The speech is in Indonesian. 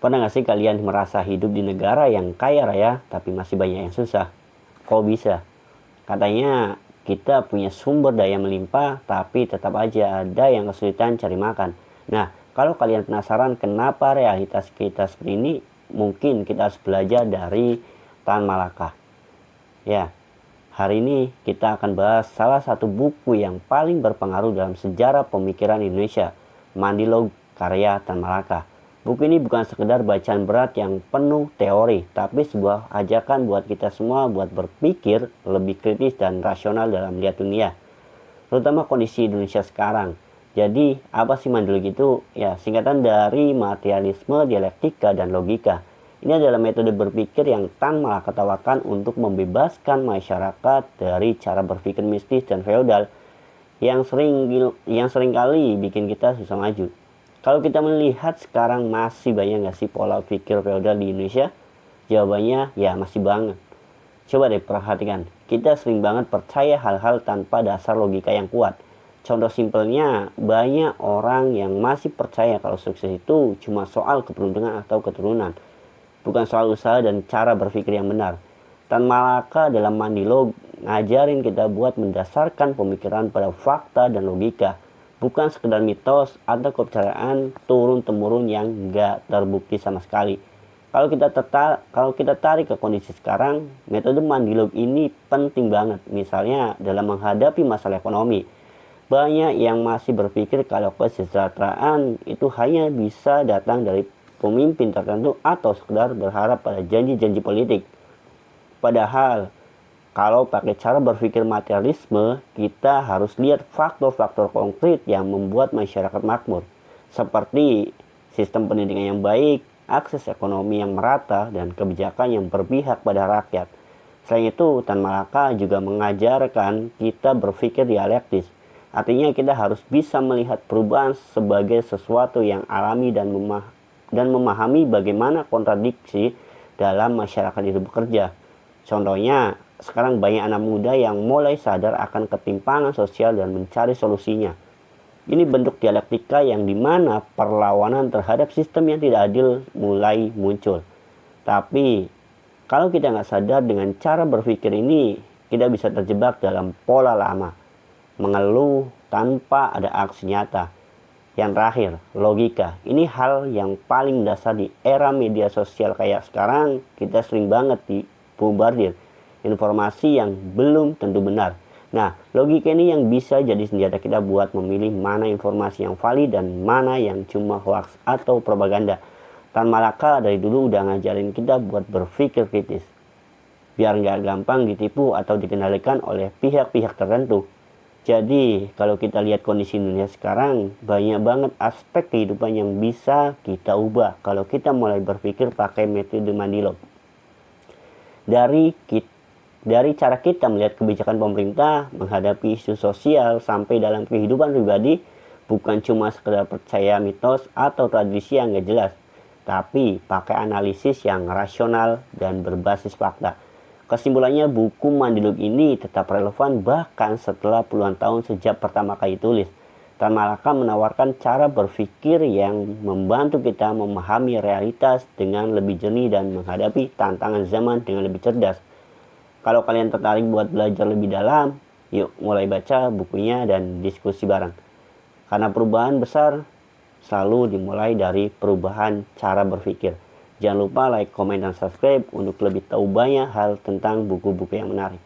Pernah nggak sih kalian merasa hidup di negara yang kaya raya tapi masih banyak yang susah? Kok bisa? Katanya kita punya sumber daya melimpah tapi tetap aja ada yang kesulitan cari makan. Nah, kalau kalian penasaran kenapa realitas kita seperti ini, mungkin kita harus belajar dari Tan Malaka. Ya, hari ini kita akan bahas salah satu buku yang paling berpengaruh dalam sejarah pemikiran Indonesia, Mandilog karya Tan Malaka. Buku ini bukan sekedar bacaan berat yang penuh teori, tapi sebuah ajakan buat kita semua buat berpikir lebih kritis dan rasional dalam melihat dunia, terutama kondisi Indonesia sekarang. Jadi, apa sih Mandilog itu? Ya, singkatan dari materialisme, dialektika, dan logika. Ini adalah metode berpikir yang Tan Malaka tawarkan untuk membebaskan masyarakat dari cara berpikir mistis dan feodal yang seringkali bikin kita susah maju. Kalau kita melihat sekarang, masih banyak nggak sih pola pikir feodal di Indonesia? Jawabannya ya masih banget. Coba deh perhatikan, kita sering banget percaya hal-hal tanpa dasar logika yang kuat. Contoh simpelnya, banyak orang yang masih percaya kalau sukses itu cuma soal keberuntungan atau keturunan, bukan soal usaha dan cara berpikir yang benar. Tan Malaka dalam Mandilog ngajarin kita buat mendasarkan pemikiran pada fakta dan logika, bukan sekedar mitos atau kepercayaan turun-temurun yang nggak terbukti sama sekali. Kalau kita tarik ke kondisi sekarang, metode Mandilog ini penting banget. Misalnya dalam menghadapi masalah ekonomi, banyak yang masih berpikir kalau kesejahteraan itu hanya bisa datang dari pemimpin tertentu atau sekedar berharap pada janji-janji politik. Padahal kalau pakai cara berpikir materialisme, kita harus lihat faktor-faktor konkret yang membuat masyarakat makmur, seperti sistem pendidikan yang baik, akses ekonomi yang merata, dan kebijakan yang berpihak pada rakyat. Selain itu, Tan Malaka juga mengajarkan kita berpikir dialektis. Artinya kita harus bisa melihat perubahan sebagai sesuatu yang alami dan memahami bagaimana kontradiksi dalam masyarakat itu bekerja. Contohnya, sekarang banyak anak muda yang mulai sadar akan ketimpangan sosial dan mencari solusinya. Ini bentuk dialektika yang dimana perlawanan terhadap sistem yang tidak adil mulai muncul. Tapi, kalau kita nggak sadar dengan cara berpikir ini, kita bisa terjebak dalam pola lama, mengeluh tanpa ada aksi nyata. Yang terakhir, logika. Ini hal yang paling dasar di era media sosial kayak sekarang. Kita sering banget dibombardir informasi yang belum tentu benar. Nah, logika ini yang bisa jadi senjata kita buat memilih mana informasi yang valid dan mana yang cuma hoax atau propaganda. Tan Malaka dari dulu udah ngajarin kita buat berpikir kritis, biar nggak gampang ditipu atau dikendalikan oleh pihak-pihak tertentu. Jadi, kalau kita lihat kondisi dunia sekarang, banyak banget aspek kehidupan yang bisa kita ubah kalau kita mulai berpikir pakai metode Mandilog. Dari cara kita melihat kebijakan pemerintah, menghadapi isu sosial, sampai dalam kehidupan pribadi, bukan cuma sekedar percaya mitos atau tradisi yang gak jelas, tapi pakai analisis yang rasional dan berbasis fakta. Kesimpulannya, buku Mandilog ini tetap relevan bahkan setelah puluhan tahun sejak pertama kali tulis. Tan Malaka menawarkan cara berpikir yang membantu kita memahami realitas dengan lebih jernih dan menghadapi tantangan zaman dengan lebih cerdas. Kalau kalian tertarik buat belajar lebih dalam, yuk mulai baca bukunya dan diskusi bareng. Karena perubahan besar selalu dimulai dari perubahan cara berpikir. Jangan lupa like, komen, dan subscribe untuk lebih tahu banyak hal tentang buku-buku yang menarik.